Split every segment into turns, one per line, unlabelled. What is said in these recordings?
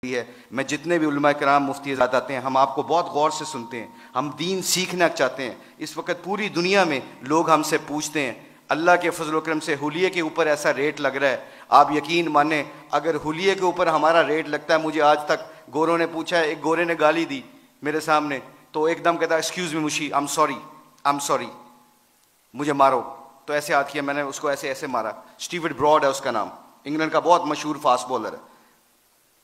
है। मैं जितने भी उलमा कराम मुफ्ती हज़रात आते हैं, हम आपको बहुत गौर से सुनते हैं, हम दीन सीखना चाहते हैं। इस वक्त पूरी दुनिया में लोग हमसे पूछते हैं, अल्लाह के फजल करम से हुलिये के ऊपर ऐसा रेट लग रहा है, आप यकीन माने अगर हुलिये के ऊपर हमारा रेट लगता है, मुझे आज तक गोरों ने पूछा है, एक गोरे ने गाली दी मेरे सामने तो एकदम कहता एक्सक्यूज़ मी मुशी, आई एम सॉरी, मुझे मारो। तो ऐसे हाथ किया, मैंने उसको ऐसे ऐसे मारा। स्टीवर्ट ब्रॉड है उसका नाम, इंग्लैंड का बहुत मशहूर फास्ट बॉलर है।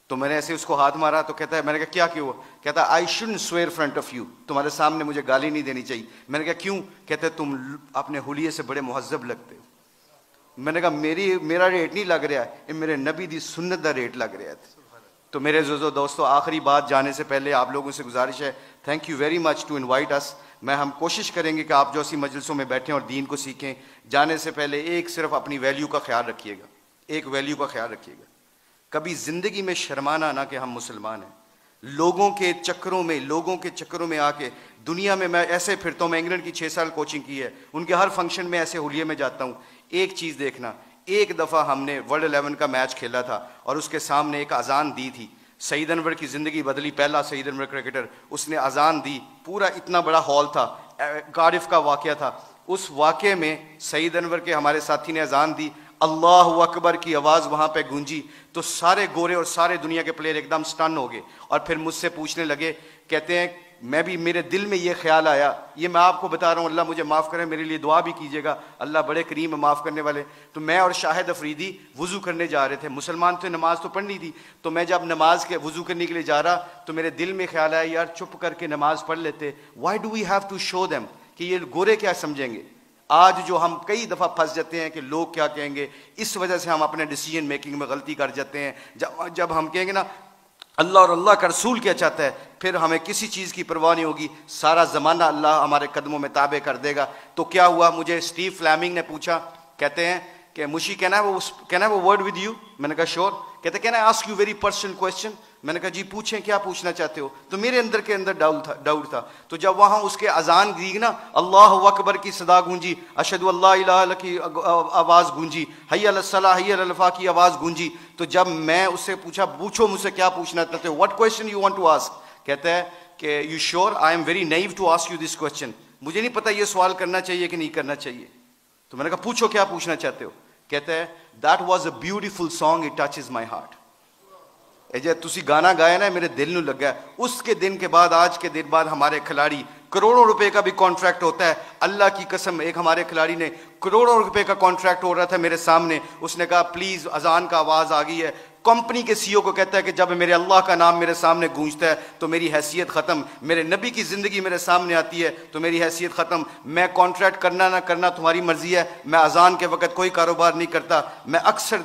तो मैंने ऐसे उसको हाथ मारा तो कहता है, मैंने कहा क्या क्यों? कहता है I shouldn't swear front of you, तुम्हारे सामने मुझे गाली नहीं देनी चाहिए। मैंने कहा क्यों? कहते हैं तुम अपने हुलिये से बड़े मुहज्जब लगते हो। मैंने कहा मेरा रेट नहीं लग रहा है, ये मेरे नबी दी सुन्नत का रेट लग रहा है। तो मेरे दोस्तों, आखिरी बात जाने से पहले आप लोगों से गुजारिश है, thank you very much to invite us. हम कोशिश करेंगे कि आप जो सी मजलिसों में बैठें और दीन को सीखें। जाने से पहले एक सिर्फ अपनी वैल्यू का ख्याल रखिएगा, एक वैल्यू का ख्याल रखिएगा, कभी जिंदगी में शर्माना ना कि हम मुसलमान हैं। लोगों के चक्करों में आके दुनिया में मैं ऐसे फिरता हूँ। मैं इंग्लैंड की 6 साल कोचिंग की है, उनके हर फंक्शन में ऐसे हुलिये में जाता हूँ। एक चीज़ देखना, एक दफ़ा हमने वर्ल्ड 11 का मैच खेला था और उसके सामने एक अजान दी थी। सईद अनवर की ज़िंदगी बदली, पहला सईद अनवर क्रिकेटर, उसने अजान दी, पूरा इतना बड़ा हॉल था, कार्डिफ का वाक़या था। उस वाक़े में सईद अनवर के हमारे साथी ने अजान दी, अल्लाह अकबर की आवाज़ वहाँ पे गूंजी तो सारे गोरे और सारे दुनिया के प्लेयर एकदम स्टन हो गए और फिर मुझसे पूछने लगे, कहते हैं मैं भी, मेरे दिल में ये ख्याल आया, ये मैं आपको बता रहा हूँ, अल्लाह मुझे माफ़ करे, मेरे लिए दुआ भी कीजिएगा, अल्लाह बड़े करीम है माफ़ करने वाले। तो मैं और शाहिद अफरीदी वज़ू करने जा रहे थे, मुसलमान थे, नमाज तो पढ़नी थी। तो मैं जब नमाज के वज़ू करने के लिए जा रहा तो मेरे दिल में ख्याल आया, यार चुप करके नमाज पढ़ लेते, why do we have to show them कि ये गोरे क्या समझेंगे। आज जो हम कई दफ़ा फंस जाते हैं कि लोग क्या कहेंगे, इस वजह से हम अपने डिसीजन मेकिंग में गलती कर जाते हैं। जब हम कहेंगे ना अल्लाह और अल्लाह का रसूल क्या चाहता है, फिर हमें किसी चीज़ की परवाह नहीं होगी, सारा ज़माना अल्लाह हमारे कदमों में ताबे कर देगा। तो क्या हुआ, मुझे स्टीव फ्लेमिंग ने पूछा, कहते हैं कि मुशी कहना है वो वर्ड विद यू। मैंने कहा श्योर। कहते can I ask you very personal question. मैंने कहा जी पूछें, क्या पूछना चाहते हो। तो मेरे अंदर के अंदर डाउट था। तो जब वहाँ उसके अजान दी ना, अल्लाह अकबर की सदा गूंजी, अशहदु अल्ला इलाहा इल्लल्लाह की आवाज़ गूंजी, हय्या अलस सलाह हय्या अलल फलाह की आवाज़ गूंजी, तो जब मैं उससे पूछो मुझसे क्या पूछना चाहते हो, what question you want to ask. कहता है कि you sure, I am very naive to ask you this question, मुझे नहीं पता ये सवाल करना चाहिए कि नहीं करना चाहिए। तो मैंने कहा पूछो क्या पूछना चाहते हो। कहता है that was a beautiful song, it touches my heart. जे तुसी गाना गाया ना, मेरे दिल में लगा। उसके दिन के बाद, आज के दिन बाद हमारे खिलाड़ी, करोड़ों रुपए का भी कॉन्ट्रैक्ट होता है, अल्लाह की कसम। एक हमारे खिलाड़ी ने करोड़ों रुपए का कॉन्ट्रैक्ट हो रहा था मेरे सामने, उसने कहा प्लीज अजान का आवाज आ गई है। कंपनी के सीईओ को कहता है कि जब मेरे अल्लाह का नाम मेरे सामने गूंजता है तो मेरी हैसियत ख़त्म, मेरे नबी की ज़िंदगी मेरे सामने आती है तो मेरी हैसियत ख़त्म। मैं कॉन्ट्रैक्ट करना ना करना तुम्हारी मर्जी है, मैं अजान के वक़्त कोई कारोबार नहीं करता। मैं अक्सर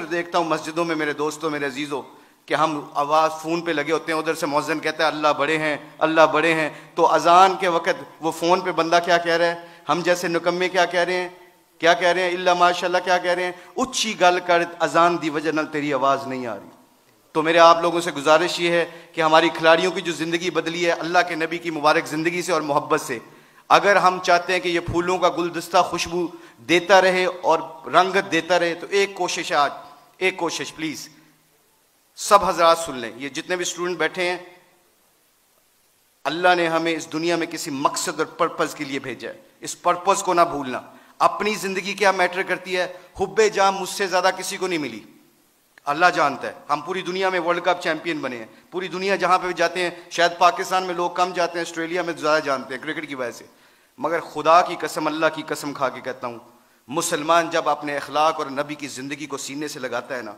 देखता हूँ मस्जिदों में मेरे दोस्तों, मेरे अजीज़ों, कि हम आवाज़ फ़ोन पे लगे होते हैं, उधर से मौज़िन कहता है अल्लाह बड़े हैं, अल्लाह बड़े हैं। तो अजान के वक़्त वो फ़ोन पे बंदा क्या कह रहा है, हम जैसे निकम्मे क्या कह रहे हैं, इल्ला माशाल्लाह क्या कह रहे हैं, उच्ची गल कर अजान दी वजह नाल तेरी आवाज़ नहीं आ रही। तो मेरे आप लोगों से गुजारिश ये है कि हमारी खिलाड़ियों की जो ज़िंदगी बदली है अल्लाह के नबी की मुबारक ज़िंदगी से और मोहब्बत से, अगर हम चाहते हैं कि ये फूलों का गुलदस्ता खुशबू देता रहे और रंगत देता रहे, तो एक कोशिश है आज, एक कोशिश प्लीज़ सब हजरात सुन लें, ये जितने भी स्टूडेंट बैठे हैं, अल्लाह ने हमें इस दुनिया में किसी मकसद और पर्पज़ के लिए भेजा है। इस पर्पज़ को ना भूलना। अपनी ज़िंदगी क्या मैटर करती है, हुब्बे जां मुझसे ज़्यादा किसी को नहीं मिली, अल्लाह जानता है। हम पूरी दुनिया में वर्ल्ड कप चैंपियन बने हैं, पूरी दुनिया जहाँ पे भी जाते हैं, शायद पाकिस्तान में लोग कम जाते हैं, ऑस्ट्रेलिया में ज़्यादा जानते हैं क्रिकेट की वजह से। मगर खुदा की कसम, अल्लाह की कसम खा के कहता हूँ, मुसलमान जब अपने अखलाक और नबी की ज़िंदगी को सीने से लगाता है ना,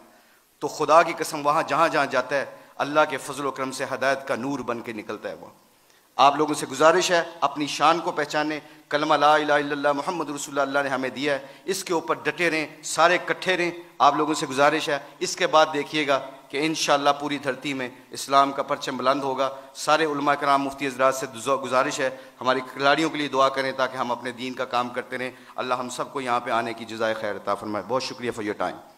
तो खुदा की कसम वहाँ जहाँ जहाँ जाता है अल्लाह के फजल करम से हदायत का नूर बन के निकलता है। वह आप लोगों से गुजारिश है, अपनी शान को पहचाने, कलमा ला इलाहा इल्लल्लाह मुहम्मद रसूलुल्लाह अल्लाह ने हमें दिया है, इसके ऊपर डटे रहें, सारे इकट्ठे रहें। आप लोगों से गुजारिश है, इसके बाद देखिएगा कि इंशाअल्लाह पूरी धरती में इस्लाम का परचम बुलंद होगा। सारे उलमा कराम मुफ्ती हज़रात से गुजारिश है, हमारे खिलाड़ियों के लिए दुआ करें ताकि हम अपने दीन का काम करते रहें। अल्लाह हम सबको यहाँ पर आने की जज़ाए खैर अता फरमाए। बहुत शुक्रिया फॉर योर टाइम।